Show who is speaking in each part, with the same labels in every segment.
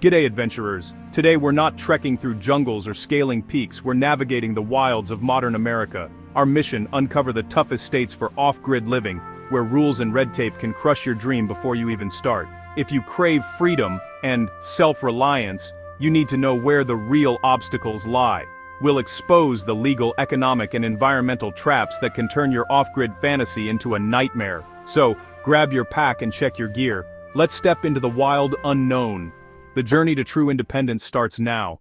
Speaker 1: G'day adventurers, today we're not trekking through jungles or scaling peaks, we're navigating the wilds of modern America. Our mission, uncover the toughest states for off-grid living, where rules and red tape can crush your dream before you even start. If you crave freedom and self-reliance, you need to know where the real obstacles lie. We'll expose the legal, economic and environmental traps that can turn your off-grid fantasy into a nightmare. So, grab your pack and check your gear. Let's step into the wild unknown. The journey to true independence starts now.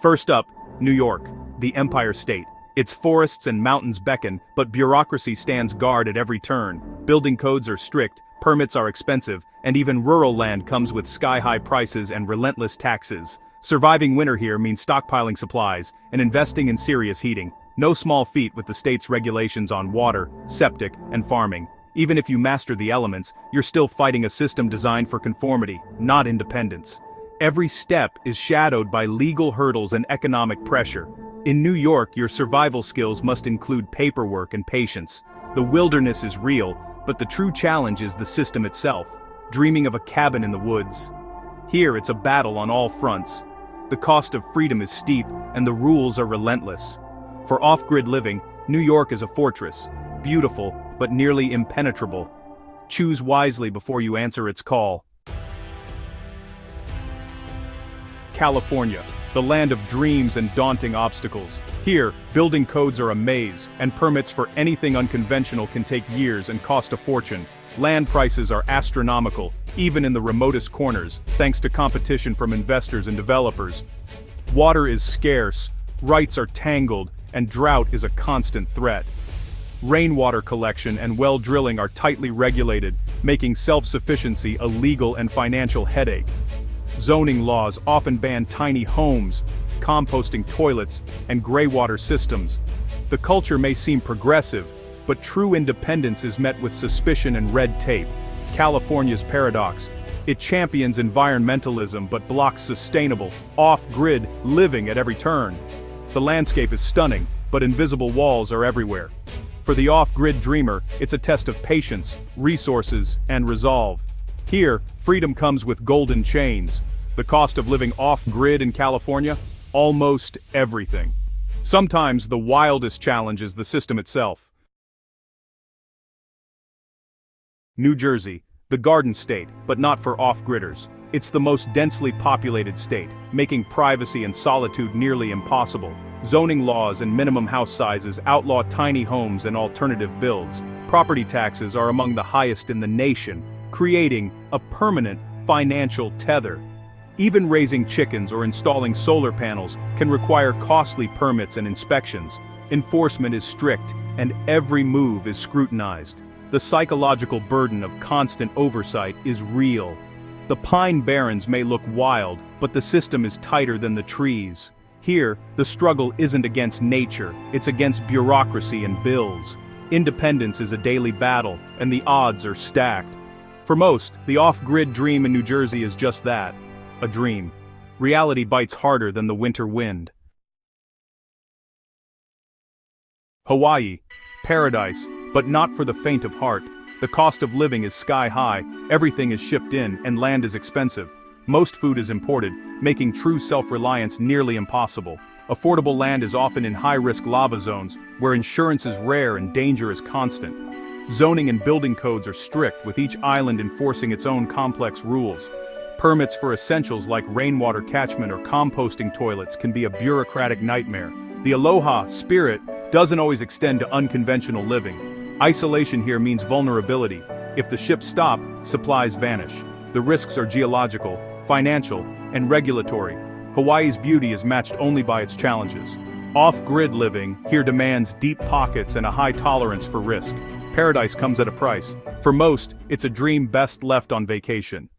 Speaker 1: First up, New York, the Empire State. Its forests and mountains beckon, but bureaucracy stands guard at every turn. Building codes are strict, permits are expensive, and even rural land comes with sky-high prices and relentless taxes. Surviving winter here means stockpiling supplies and investing in serious heating. No small feat with the state's regulations on water, septic, and farming. Even if you master the elements, you're still fighting a system designed for conformity, not independence. Every step is shadowed by legal hurdles and economic pressure. In New York, your survival skills must include paperwork and patience. The wilderness is real, but the true challenge is the system itself, dreaming of a cabin in the woods. Here it's a battle on all fronts. The cost of freedom is steep, and the rules are relentless. For off-grid living, New York is a fortress, beautiful, but nearly impenetrable. Choose wisely before you answer its call. California, the land of dreams and daunting obstacles. Here, building codes are a maze, and permits for anything unconventional can take years and cost a fortune. Land prices are astronomical, even in the remotest corners, thanks to competition from investors and developers. Water is scarce, rights are tangled, and drought is a constant threat. Rainwater collection and well drilling are tightly regulated, making self-sufficiency a legal and financial headache. Zoning laws often ban tiny homes, composting toilets, and graywater systems. The culture may seem progressive, but true independence is met with suspicion and red tape. California's paradox. It champions environmentalism but blocks sustainable, off-grid living at every turn. The landscape is stunning, but invisible walls are everywhere. For the off-grid dreamer, it's a test of patience, resources, and resolve. Here, freedom comes with golden chains. The cost of living off-grid in California? Almost everything. Sometimes the wildest challenge is the system itself. New Jersey, the Garden State, but not for off-gridders. It's the most densely populated state, making privacy and solitude nearly impossible. Zoning laws and minimum house sizes outlaw tiny homes and alternative builds. Property taxes are among the highest in the nation, creating a permanent financial tether. Even raising chickens or installing solar panels can require costly permits and inspections. Enforcement is strict, and every move is scrutinized. The psychological burden of constant oversight is real. The Pine Barrens may look wild, but the system is tighter than the trees. Here, the struggle isn't against nature, it's against bureaucracy and bills. Independence is a daily battle, and the odds are stacked. For most, the off-grid dream in New Jersey is just that, a dream. Reality bites harder than the winter wind. Hawaii, paradise, but not for the faint of heart. The cost of living is sky-high, everything is shipped in, and land is expensive. Most food is imported, making true self-reliance nearly impossible. Affordable land is often in high-risk lava zones, where insurance is rare and danger is constant. Zoning and building codes are strict, with each island enforcing its own complex rules. Permits for essentials like rainwater catchment or composting toilets can be a bureaucratic nightmare. The aloha spirit doesn't always extend to unconventional living. Isolation here means vulnerability. If the ships stop, supplies vanish. The risks are geological, financial, and regulatory. Hawaii's beauty is matched only by its challenges. Off-grid living here demands deep pockets and a high tolerance for risk. Paradise comes at a price. For most, it's a dream best left on vacation.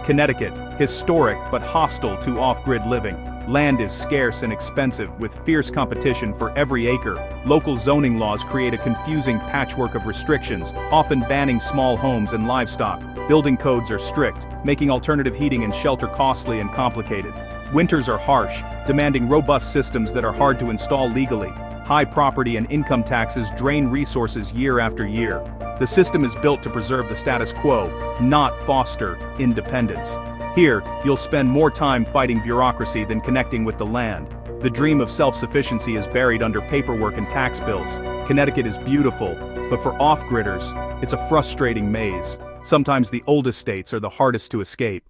Speaker 1: Connecticut, historic but hostile to off-grid living. Land is scarce and expensive, with fierce competition for every acre. Local zoning laws create a confusing patchwork of restrictions, often banning small homes and livestock. Building codes are strict, making alternative heating and shelter costly and complicated. Winters are harsh, demanding robust systems that are hard to install legally. High property and income taxes drain resources year after year. The system is built to preserve the status quo, not foster independence. Here, you'll spend more time fighting bureaucracy than connecting with the land. The dream of self-sufficiency is buried under paperwork and tax bills. Connecticut is beautiful, but for off-gridders, it's a frustrating maze. Sometimes the oldest states are the hardest to escape.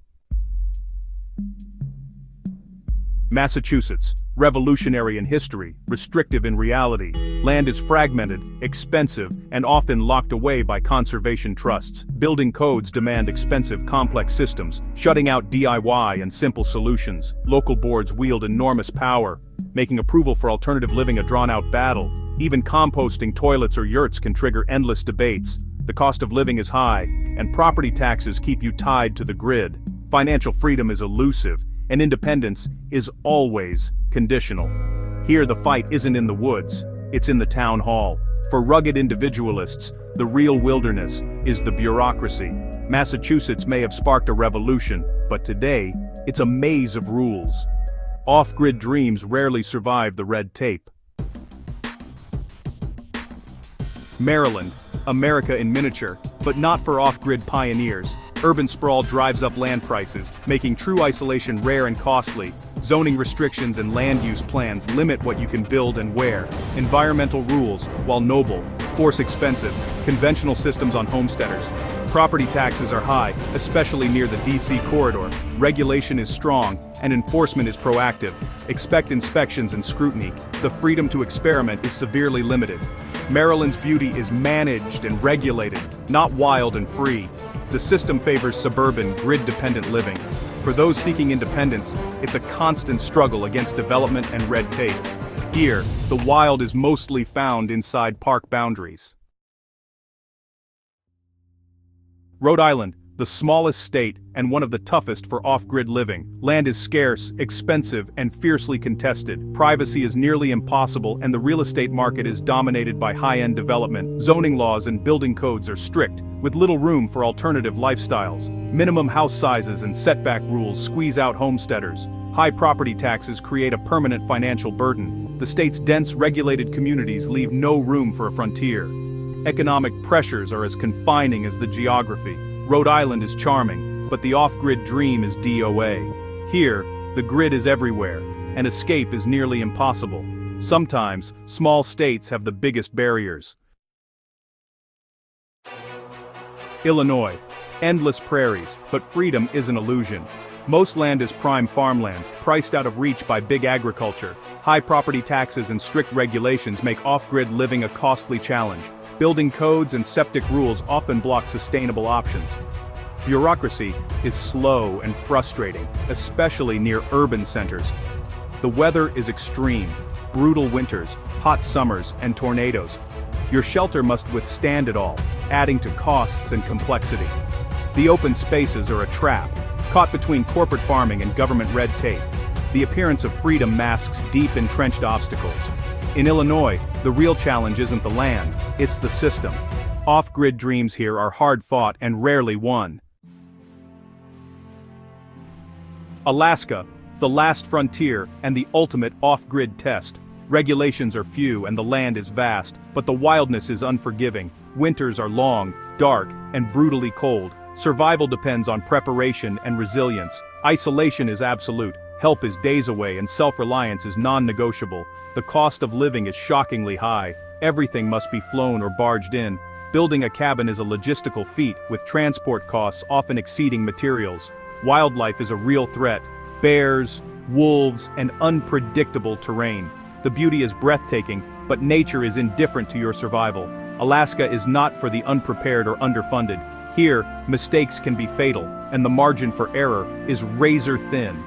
Speaker 1: Massachusetts, revolutionary in history, restrictive in reality. Land is fragmented, expensive, and often locked away by conservation trusts. Building codes demand expensive, complex systems, shutting out DIY and simple solutions. Local boards wield enormous power, making approval for alternative living a drawn-out battle. Even composting toilets or yurts can trigger endless debates. The cost of living is high, and property taxes keep you tied to the grid. Financial freedom is elusive, and independence is always conditional. Here the fight isn't in the woods, it's in the town hall. For rugged individualists, the real wilderness is the bureaucracy. Massachusetts may have sparked a revolution, but today, it's a maze of rules. Off-grid dreams rarely survive the red tape. Maryland, America in miniature, but not for off-grid pioneers. Urban sprawl drives up land prices, making true isolation rare and costly. Zoning restrictions and land use plans limit what you can build and where. Environmental rules, while noble, force expensive. Conventional systems on homesteaders. Property taxes are high, especially near the DC corridor. Regulation is strong, and enforcement is proactive. Expect inspections and scrutiny. The freedom to experiment is severely limited. Maryland's beauty is managed and regulated, not wild and free. The system favors suburban, grid-dependent living. For those seeking independence, it's a constant struggle against development and red tape. Here, the wild is mostly found inside park boundaries. Rhode Island, the smallest state and one of the toughest for off-grid living. Land is scarce, expensive, and fiercely contested. Privacy is nearly impossible, and the real estate market is dominated by high-end development. Zoning laws and building codes are strict, with little room for alternative lifestyles. Minimum house sizes and setback rules squeeze out homesteaders. High property taxes create a permanent financial burden. The state's dense, regulated communities leave no room for a frontier. Economic pressures are as confining as the geography. Rhode Island is charming, but the off-grid dream is DOA. Here, the grid is everywhere, and escape is nearly impossible. Sometimes, small states have the biggest barriers. Illinois. Endless prairies, but freedom is an illusion. Most land is prime farmland, priced out of reach by big agriculture. High property taxes and strict regulations make off-grid living a costly challenge. Building codes and septic rules often block sustainable options. Bureaucracy is slow and frustrating, especially near urban centers. The weather is extreme, brutal winters, hot summers, and tornadoes. Your shelter must withstand it all, adding to costs and complexity. The open spaces are a trap, caught between corporate farming and government red tape. The appearance of freedom masks deep entrenched obstacles. In Illinois, the real challenge isn't the land, it's the system. Off-grid dreams here are hard-fought and rarely won. Alaska, the last frontier and the ultimate off-grid test. Regulations are few and the land is vast, but the wildness is unforgiving. Winters are long, dark, and brutally cold. Survival depends on preparation and resilience. Isolation is absolute, help is days away, and self-reliance is non-negotiable. The cost of living is shockingly high. Everything must be flown or barged in. Building a cabin is a logistical feat, with transport costs often exceeding materials. Wildlife is a real threat. Bears, wolves, and unpredictable terrain. The beauty is breathtaking, but nature is indifferent to your survival. Alaska is not for the unprepared or underfunded. Here, mistakes can be fatal, and the margin for error is razor thin.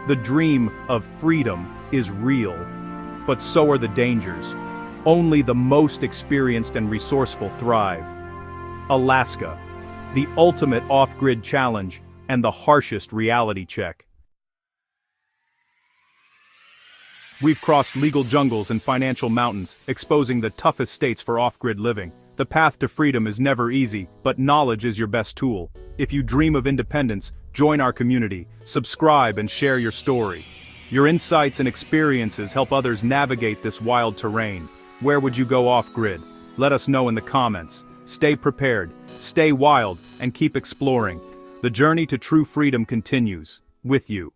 Speaker 1: The dream of freedom is real, but so are the dangers. Only the most experienced and resourceful thrive. Alaska, the ultimate off-grid challenge and the harshest reality check. We've crossed legal jungles and financial mountains, exposing the toughest states for off-grid living. The path to freedom is never easy, but knowledge is your best tool. If you dream of independence, join our community, subscribe and share your story. Your insights and experiences help others navigate this wild terrain. Where would you go off-grid? Let us know in the comments. Stay prepared, stay wild, and keep exploring. The journey to true freedom continues, with you.